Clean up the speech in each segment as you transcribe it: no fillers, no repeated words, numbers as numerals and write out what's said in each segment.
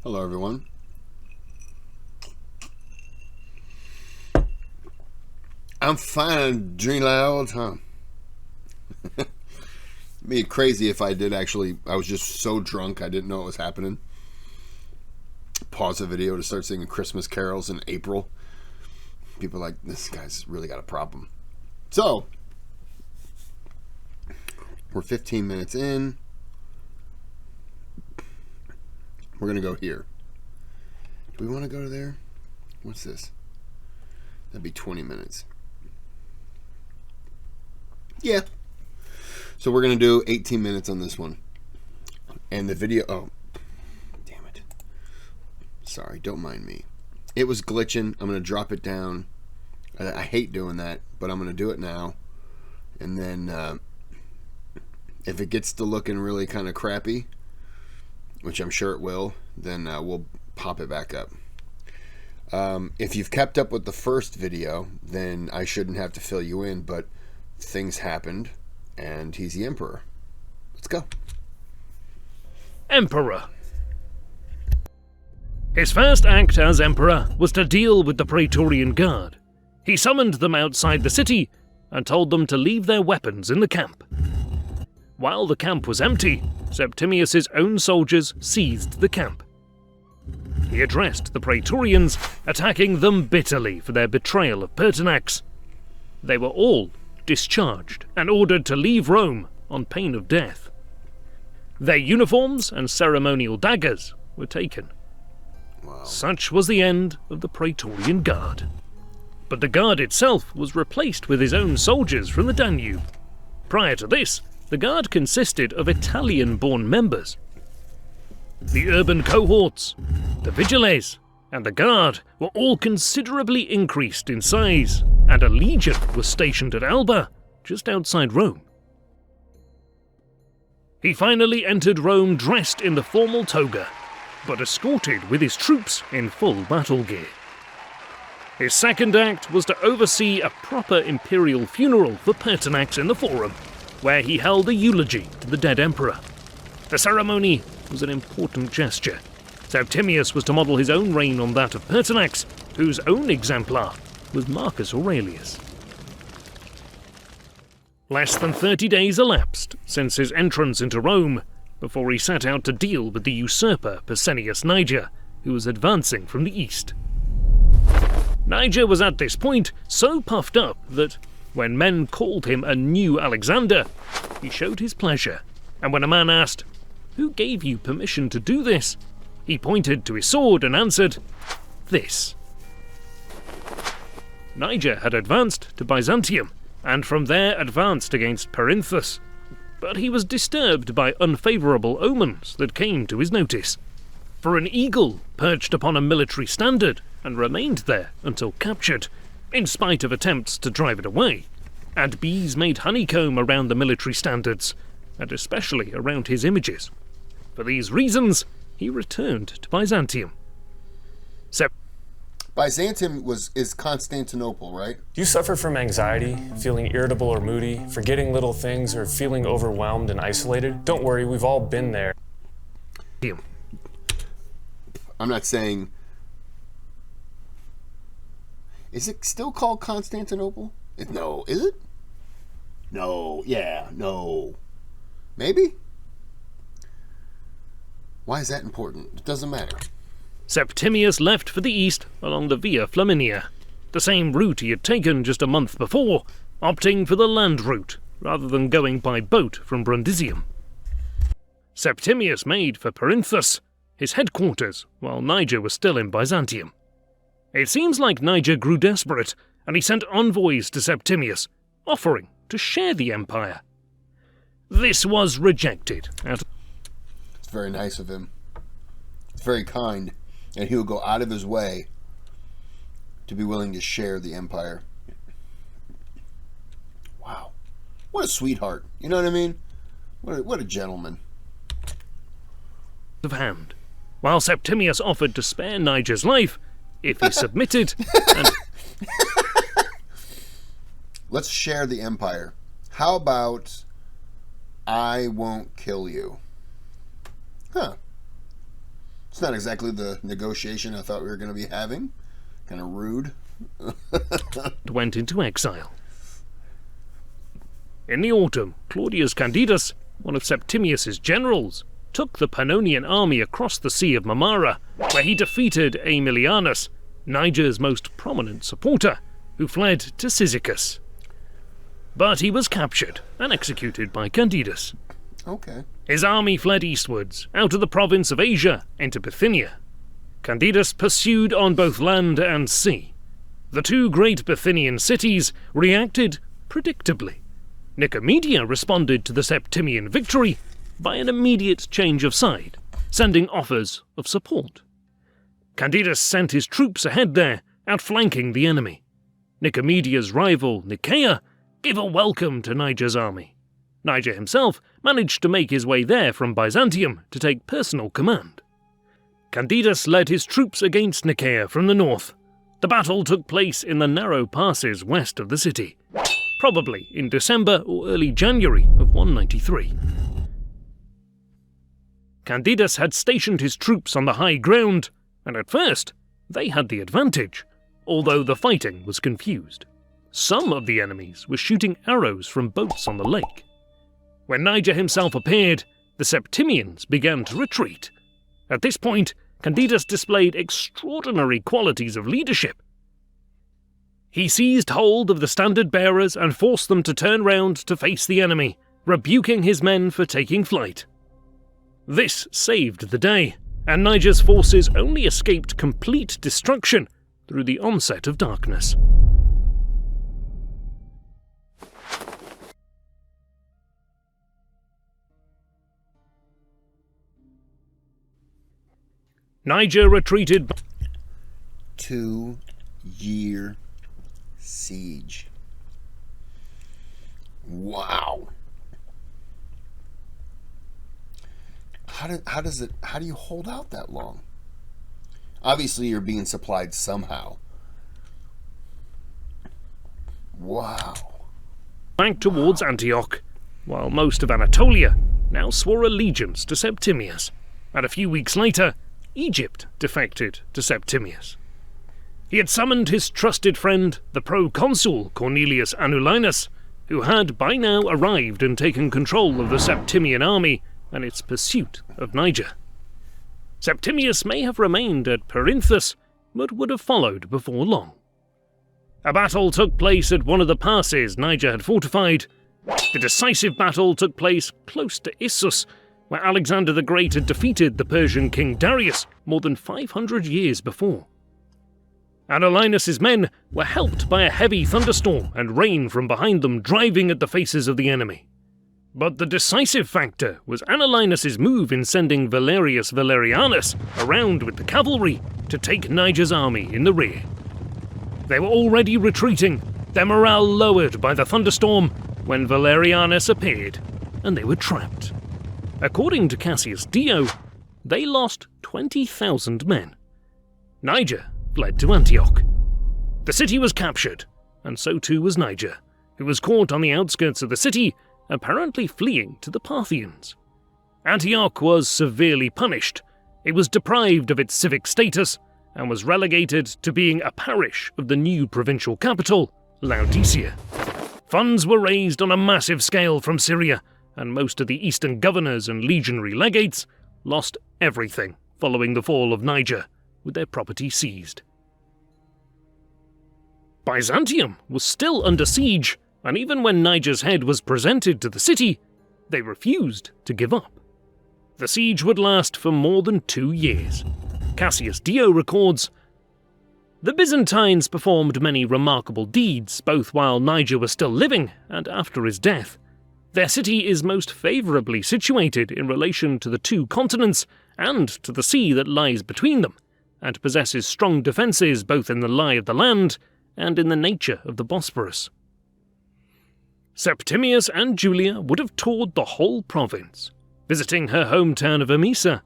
Hello, everyone. I'm fine, dream loud, huh? It'd be crazy if I did actually. I was just so drunk I didn't know what was happening. Pause the video to start singing Christmas carols in April. People are like, this guy's really got a problem. So, we're 15 minutes in. We're going to go here. Do we want to go to there? What's this? That'd be 20 minutes. Yeah. So we're going to do 18 minutes on this one. And the video... Oh, damn it. Sorry, don't mind me. It was glitching. I'm going to drop it down. I hate doing that, but I'm going to do it now. And then if it gets to looking really kind of crappy, which I'm sure it will, then we'll pop it back up. If you've kept up with the first video, then I shouldn't have to fill you in, but things happened, and he's the Emperor. Let's go. Emperor. His first act as Emperor was to deal with the Praetorian Guard. He summoned them outside the city and told them to leave their weapons in the camp. While the camp was empty, Septimius's own soldiers seized the camp. He addressed the Praetorians, attacking them bitterly for their betrayal of Pertinax. They were all discharged and ordered to leave Rome on pain of death. Their uniforms and ceremonial daggers were taken. Wow. Such was the end of the Praetorian Guard. But the Guard itself was replaced with his own soldiers from the Danube. Prior to this, the Guard consisted of Italian-born members. The urban cohorts, the Vigiles, and the Guard were all considerably increased in size, and a legion was stationed at Alba, just outside Rome. He finally entered Rome dressed in the formal toga, but escorted with his troops in full battle gear. His second act was to oversee a proper imperial funeral for Pertinax in the Forum, where he held a eulogy to the dead emperor. The ceremony was an important gesture. Septimius was to model his own reign on that of Pertinax, whose own exemplar was Marcus Aurelius. Less than 30 days elapsed since his entrance into Rome, before he set out to deal with the usurper Pescennius Niger, who was advancing from the east. Niger was at this point so puffed up that, when men called him a new Alexander, he showed his pleasure, and when a man asked, "Who gave you permission to do this?" he pointed to his sword and answered, "This." Niger had advanced to Byzantium, and from there advanced against Perinthus, but he was disturbed by unfavourable omens that came to his notice. For an eagle perched upon a military standard and remained there until captured, in spite of attempts to drive it away, and bees made honeycomb around the military standards, and especially around his images. For these reasons, he returned to Byzantium. Byzantium is Constantinople, right? Do you suffer from anxiety, feeling irritable or moody, forgetting little things, or feeling overwhelmed and isolated? Don't worry, we've all been there. I'm not saying... Is it still called Constantinople? No, is it? No, yeah, no. Maybe? Why is that important? It doesn't matter. Septimius left for the east along the Via Flaminia, the same route he had taken just a month before, opting for the land route rather than going by boat from Brundisium. Septimius made for Perinthus, his headquarters, while Niger was still in Byzantium. It seems like Niger grew desperate, and he sent envoys to Septimius, offering to share the empire. This was rejected. It's very nice of him. It's very kind, and he would go out of his way to be willing to share the empire. Wow. What a sweetheart. You know what I mean? What a gentleman. Of hand, while Septimius offered to spare Niger's life if he submitted. And let's share the empire. How about I won't kill you? Huh. It's not exactly the negotiation I thought we were going to be having. Kind of rude. Went into exile. In the autumn, Claudius Candidus, one of Septimius's generals, took the Pannonian army across the Sea of Marmara, where he defeated Aemilianus, Niger's most prominent supporter, who fled to Cyzicus. But he was captured and executed by Candidus. Okay. His army fled eastwards, out of the province of Asia, into Bithynia. Candidus pursued on both land and sea. The two great Bithynian cities reacted predictably. Nicomedia responded to the Septimian victory by an immediate change of side, sending offers of support. Candidus sent his troops ahead there, outflanking the enemy. Nicomedia's rival, Nicaea, gave a welcome to Niger's army. Niger himself managed to make his way there from Byzantium to take personal command. Candidus led his troops against Nicaea from the north. The battle took place in the narrow passes west of the city, probably in December or early January of 193. Candidus had stationed his troops on the high ground, and at first they had the advantage, although the fighting was confused. Some of the enemies were shooting arrows from boats on the lake. When Niger himself appeared, the Septimians began to retreat. At this point, Candidus displayed extraordinary qualities of leadership. He seized hold of the standard-bearers and forced them to turn round to face the enemy, rebuking his men for taking flight. This saved the day, and Niger's forces only escaped complete destruction through the onset of darkness. Niger retreated. 2-year siege. Wow. How do you hold out that long? Obviously you're being supplied somehow. Wow. Back towards Antioch, while most of Anatolia now swore allegiance to Septimius, and a few weeks later, Egypt defected to Septimius. He had summoned his trusted friend, the proconsul Cornelius Anulinus, who had by now arrived and taken control of the Septimian army and its pursuit of Niger. Septimius may have remained at Perinthus, but would have followed before long. A battle took place at one of the passes Niger had fortified. The decisive battle took place close to Issus, where Alexander the Great had defeated the Persian king Darius more than 500 years before. Anulinus's men were helped by a heavy thunderstorm and rain from behind them driving at the faces of the enemy. But the decisive factor was Anulinus's move in sending Valerius Valerianus around with the cavalry to take Niger's army in the rear. They were already retreating, their morale lowered by the thunderstorm, when Valerianus appeared, and they were trapped. According to Cassius Dio, they lost 20,000 men. Niger fled to Antioch. The city was captured, and so too was Niger, who was caught on the outskirts of the city, apparently fleeing to the Parthians. Antioch was severely punished. It was deprived of its civic status and was relegated to being a parish of the new provincial capital, Laodicea. Funds were raised on a massive scale from Syria, and most of the eastern governors and legionary legates lost everything following the fall of Niger, with their property seized. Byzantium was still under siege, and even when Niger's head was presented to the city, they refused to give up. The siege would last for more than 2 years. Cassius Dio records, "The Byzantines performed many remarkable deeds, both while Niger was still living and after his death. Their city is most favourably situated in relation to the 2 continents and to the sea that lies between them, and possesses strong defences both in the lie of the land and in the nature of the Bosphorus." Septimius and Julia would have toured the whole province, visiting her hometown of Emesa.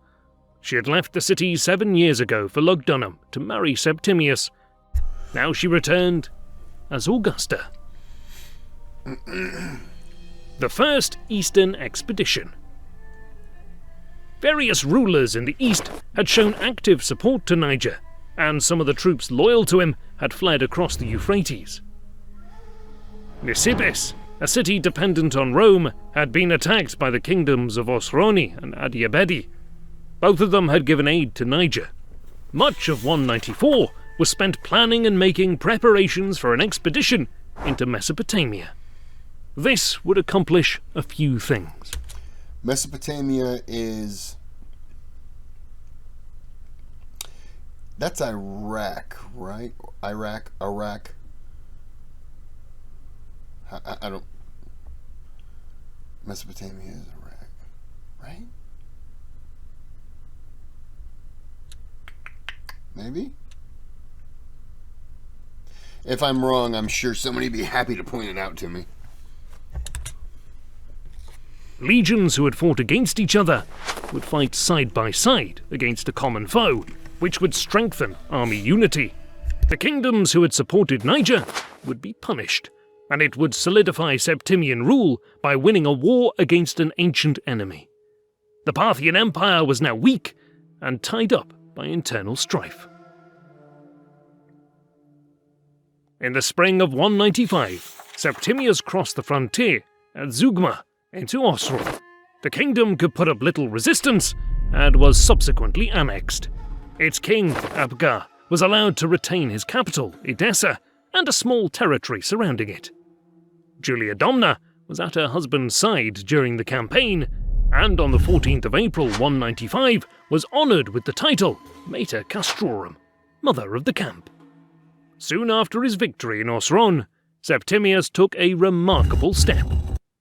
She had left the city 7 years ago for Lugdunum to marry Septimius. Now she returned as Augusta. The First Eastern Expedition. Various rulers in the east had shown active support to Niger, and some of the troops loyal to him had fled across the Euphrates. Nisibis, a city dependent on Rome, had been attacked by the kingdoms of Osrhoene and Adiabedi. Both of them had given aid to Niger. Much of 194 was spent planning and making preparations for an expedition into Mesopotamia. This would accomplish a few things. Mesopotamia is... That's Iraq, right? Iraq. I don't... Mesopotamia is Iraq, right? Maybe? If I'm wrong, I'm sure somebody would be happy to point it out to me. Legions who had fought against each other would fight side by side against a common foe, which would strengthen army unity. The kingdoms who had supported Niger would be punished, and it would solidify Septimian rule by winning a war against an ancient enemy. The Parthian Empire was now weak and tied up by internal strife. In the spring of 195, Septimius crossed the frontier at Zeugma into Osro. The kingdom could put up little resistance and was subsequently annexed. Its king, Abgar, was allowed to retain his capital, Edessa, and a small territory surrounding it. Julia Domna was at her husband's side during the campaign, and on the 14th of April 195 was honoured with the title Mater Castrorum, Mother of the Camp. Soon after his victory in Osron, Septimius took a remarkable step.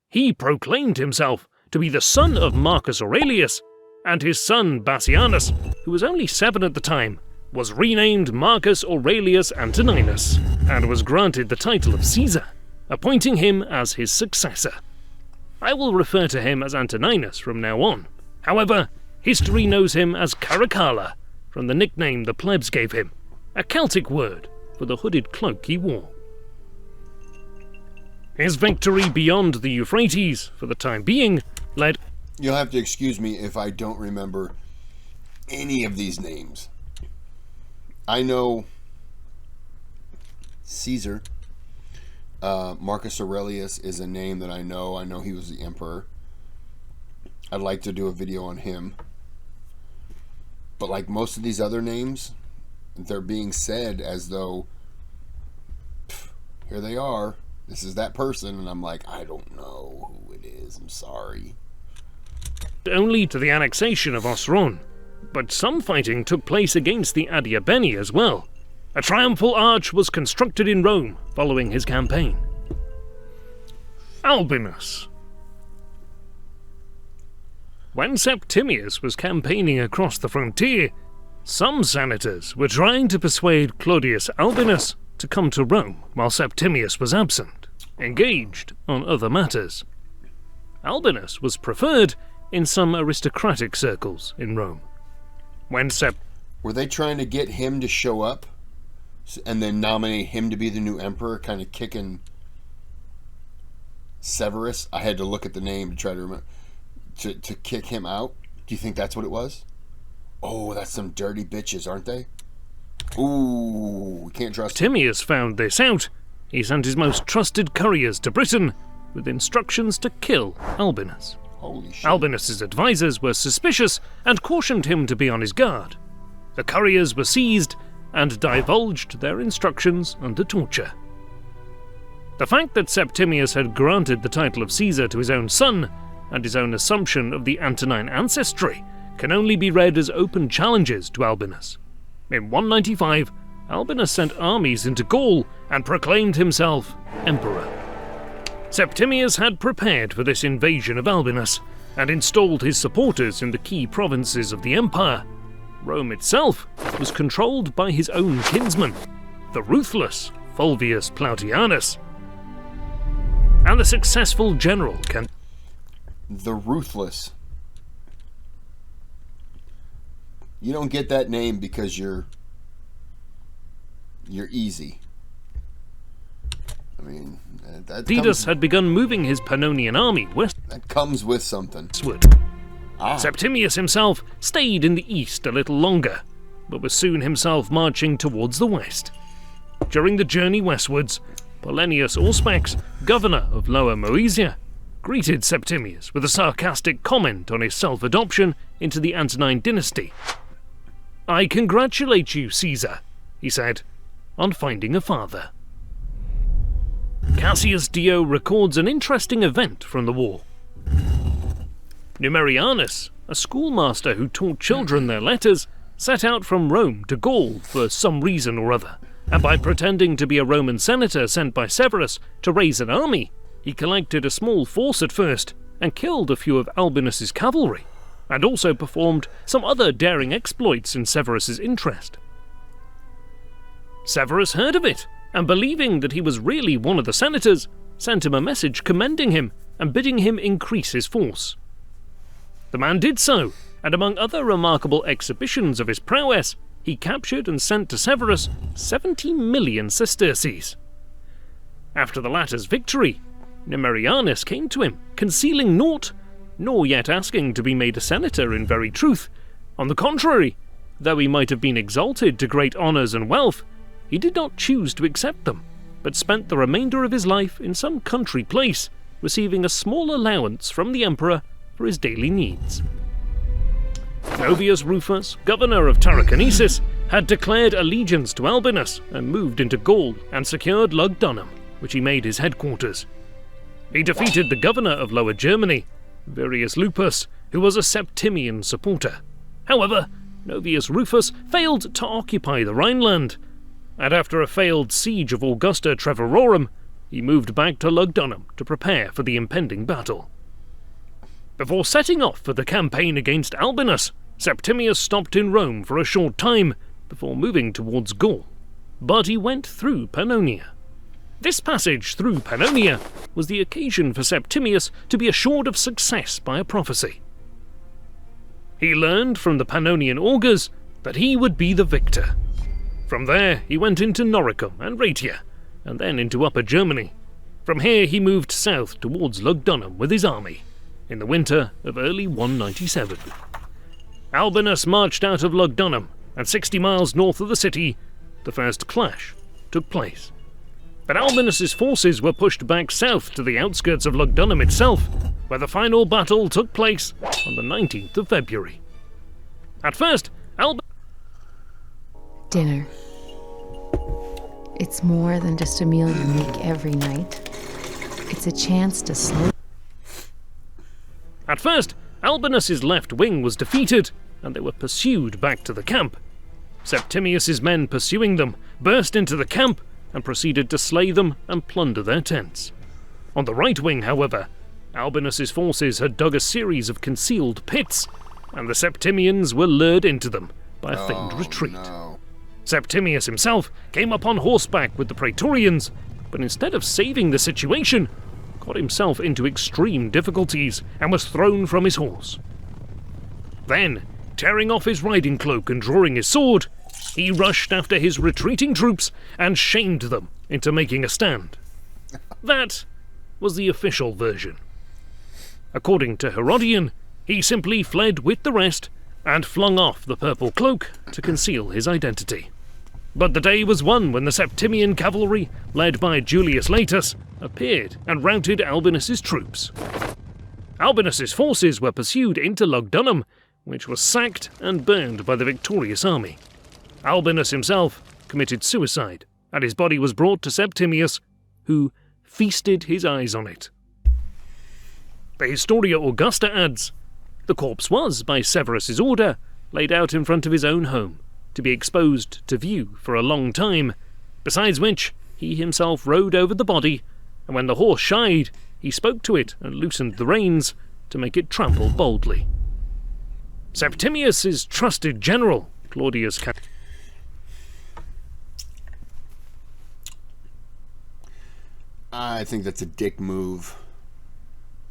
He proclaimed himself to be the son of Marcus Aurelius, and his son Bassianus, who was only 7 at the time, was renamed Marcus Aurelius Antoninus, and was granted the title of Caesar, appointing him as his successor. I will refer to him as Antoninus from now on. However, history knows him as Caracalla, from the nickname the plebs gave him, a Celtic word for the hooded cloak he wore. His victory beyond the Euphrates, for the time being, led... You'll have to excuse me if I don't remember any of these names. I know Caesar. Marcus Aurelius is a name that I know. I know he was the emperor. I'd like to do a video on him. But like most of these other names, they're being said as though, here they are. This is that person. And I'm like, I don't know who it is. I'm sorry. Only to the annexation of Osron, but some fighting took place against the Adiabeni as well. A triumphal arch was constructed in Rome following his campaign. Albinus. When Septimius was campaigning across the frontier, some senators were trying to persuade Claudius Albinus to come to Rome while Septimius was absent, engaged on other matters. Albinus was preferred in some aristocratic circles in Rome. Were they trying to get him to show up and then nominate him to be the new emperor, kind of kicking Severus? I had to look at the name to try to remember. To kick him out? Do you think that's what it was? Oh, that's some dirty bitches, aren't they? Ooh, we can't trust him. Septimius found this out. He sent his most trusted couriers to Britain with instructions to kill Albinus. Holy shit. Albinus's advisors were suspicious and cautioned him to be on his guard. The couriers were seized and divulged their instructions under torture. The fact that Septimius had granted the title of Caesar to his own son and his own assumption of the Antonine ancestry can only be read as open challenges to Albinus. In 195, Albinus sent armies into Gaul and proclaimed himself emperor. Septimius had prepared for this invasion of Albinus and installed his supporters in the key provinces of the empire. Rome itself was controlled by his own kinsman, the ruthless Fulvius Plautianus, and the successful general The Ruthless. You don't get that name because you're easy. I mean, Titus had begun moving his Pannonian army westward. That comes with something. Septimius himself stayed in the east a little longer, but was soon himself marching towards the west. During the journey westwards, Polonius Auspex, governor of Lower Moesia, greeted Septimius with a sarcastic comment on his self-adoption into the Antonine dynasty. "I congratulate you, Caesar," he said, "on finding a father." Cassius Dio records an interesting event from the war. Numerianus, a schoolmaster who taught children their letters, set out from Rome to Gaul for some reason or other, and by pretending to be a Roman senator sent by Severus to raise an army, he collected a small force at first and killed a few of Albinus's cavalry, and also performed some other daring exploits in Severus's interest. Severus heard of it, and believing that he was really one of the senators, sent him a message commending him and bidding him increase his force. The man did so, and among other remarkable exhibitions of his prowess, he captured and sent to Severus 70 million sesterces. After the latter's victory, Numerianus came to him, concealing naught, nor yet asking to be made a senator in very truth. On the contrary, though he might have been exalted to great honours and wealth, he did not choose to accept them, but spent the remainder of his life in some country place, receiving a small allowance from the emperor for his daily needs. Novius Rufus, governor of Tarraconensis, had declared allegiance to Albinus and moved into Gaul and secured Lugdunum, which he made his headquarters. He defeated the governor of Lower Germany, Virius Lupus, who was a Septimian supporter. However, Novius Rufus failed to occupy the Rhineland, and after a failed siege of Augusta Treverorum, he moved back to Lugdunum to prepare for the impending battle. Before setting off for the campaign against Albinus, Septimius stopped in Rome for a short time before moving towards Gaul, but he went through Pannonia. This passage through Pannonia was the occasion for Septimius to be assured of success by a prophecy. He learned from the Pannonian augurs that he would be the victor. From there he went into Noricum and Raetia, and then into Upper Germany. From here he moved south towards Lugdunum with his army, in the winter of early 197. Albinus marched out of Lugdunum, and 60 miles north of the city, the first clash took place. But Albinus's forces were pushed back south to the outskirts of Lugdunum itself, where the final battle took place on the 19th of February. At first, Dinner. It's more than just a meal you make every night. It's a chance to slow. At first, Albinus's left wing was defeated, and they were pursued back to the camp. Septimius's men pursuing them burst into the camp and proceeded to slay them and plunder their tents. On the right wing, however, Albinus's forces had dug a series of concealed pits, and the Septimians were lured into them by a feigned retreat. No. Septimius himself came up on horseback with the Praetorians, but instead of saving the situation, got himself into extreme difficulties and was thrown from his horse. Then, tearing off his riding cloak and drawing his sword, he rushed after his retreating troops and shamed them into making a stand. That was the official version. According to Herodian, he simply fled with the rest and flung off the purple cloak to conceal his identity. But the day was won when the Septimian cavalry, led by Julius Latus, appeared and routed Albinus's troops. Albinus's forces were pursued into Lugdunum, which was sacked and burned by the victorious army. Albinus himself committed suicide, and his body was brought to Septimius, who feasted his eyes on it. The Historia Augusta adds, the corpse was, by Severus's order, laid out in front of his own home, to be exposed to view for a long time, besides which he himself rode over the body, and when the horse shied, he spoke to it and loosened the reins to make it trample boldly. Septimius's trusted general, Claudius I think that's a dick move,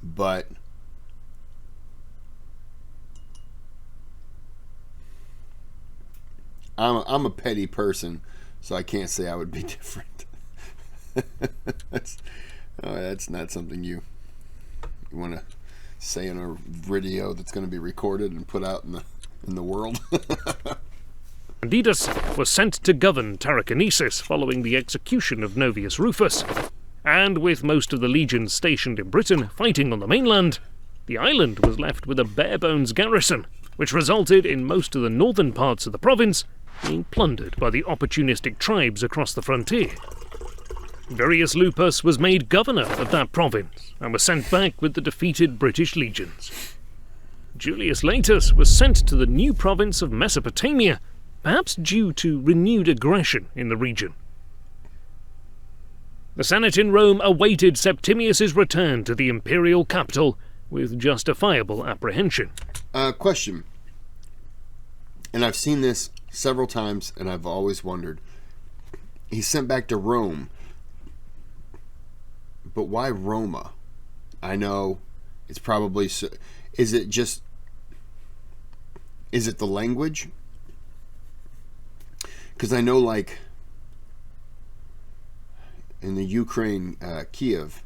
but I'm a petty person, so I can't say I would be different. that's not something you want to say in a video that's going to be recorded and put out in the world. Candidus was sent to govern Tarraconensis following the execution of Novius Rufus, and with most of the legions stationed in Britain fighting on the mainland, the island was left with a bare-bones garrison, which resulted in most of the northern parts of the province being plundered by the opportunistic tribes across the frontier. Varius Lupus was made governor of that province and was sent back with the defeated British legions. Julius Laetus was sent to the new province of Mesopotamia, perhaps due to renewed aggression in the region. The Senate in Rome awaited Septimius's return to the imperial capital with justifiable apprehension. Question. And I've seen this several times, and I've always wondered. He's sent back to Rome. But why Roma? I know it's probably... Is it the language? Because I know, like, in the Ukraine, Kiev,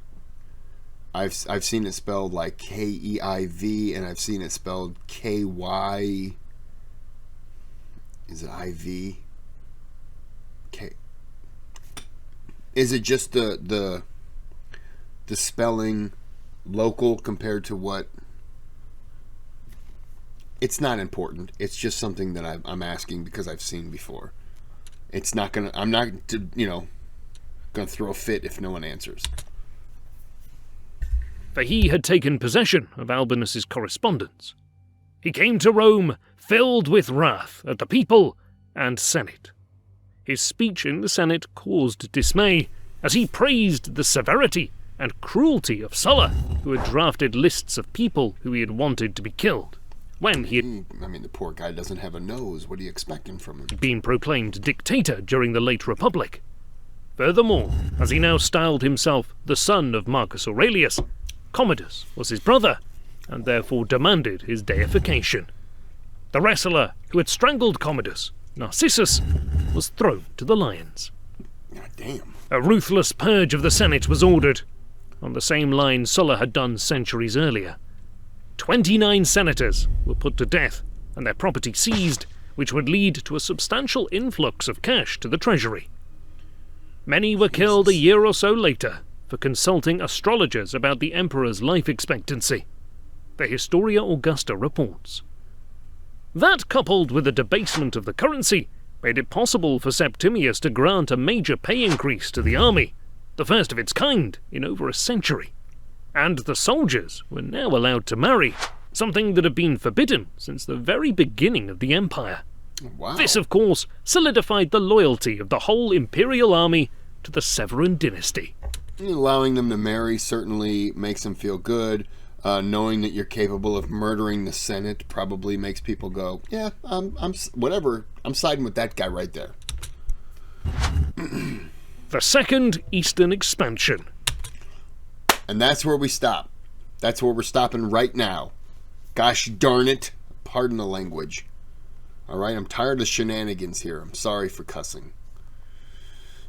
I've seen it spelled like Keiv, and I've seen it spelled KY. Is it IV? K. Is it just the spelling local compared to what? It's not important. It's just something that I'm asking because I've seen before. It's not gonna. I'm not, gonna throw a fit if no one answers. For he had taken possession of Albinus's correspondence. He came to Rome filled with wrath at the people and Senate. His speech in the Senate caused dismay, as he praised the severity and cruelty of Sulla, who had drafted lists of people who he had wanted to be killed, when he had the poor guy doesn't have a nose. What are you expecting from him? been proclaimed dictator during the late Republic. Furthermore, as he now styled himself the son of Marcus Aurelius, Commodus was his brother, and therefore demanded his deification. The wrestler who had strangled Commodus, Narcissus, was thrown to the lions. God damn. A ruthless purge of the Senate was ordered, on the same line Sulla had done centuries earlier. 29 senators were put to death, and their property seized, which would lead to a substantial influx of cash to the treasury. Many were killed a year or so later for consulting astrologers about the emperor's life expectancy. The Historia Augusta reports. That, coupled with the debasement of the currency, made it possible for Septimius to grant a major pay increase to the army, the first of its kind in over a century. And the soldiers were now allowed to marry, something that had been forbidden since the very beginning of the empire. Wow. This, of course, solidified the loyalty of the whole imperial army to the Severan dynasty. Allowing them to marry certainly makes them feel good. Knowing that you're capable of murdering the Senate probably makes people go, yeah, I'm whatever. I'm siding with that guy right there. The Second Eastern Expansion. And that's where we stop. That's where we're stopping right now. Gosh darn it. Pardon the language. All right, I'm tired of shenanigans here. I'm sorry for cussing.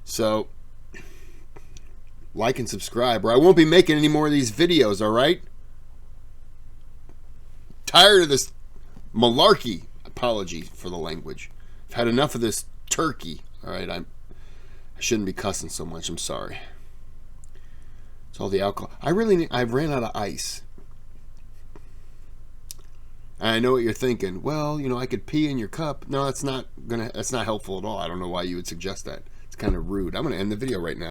So, like and subscribe, or I won't be making any more of these videos, all right? Tired of this malarkey. Apology for the language. I've had enough of this turkey. All right, I shouldn't be cussing so much. I'm sorry. It's all the alcohol. I ran out of ice. And I know what you're thinking. Well, I could pee in your cup. No, that's not helpful at all. I don't know why you would suggest that. It's kind of rude. I'm going to end the video right now.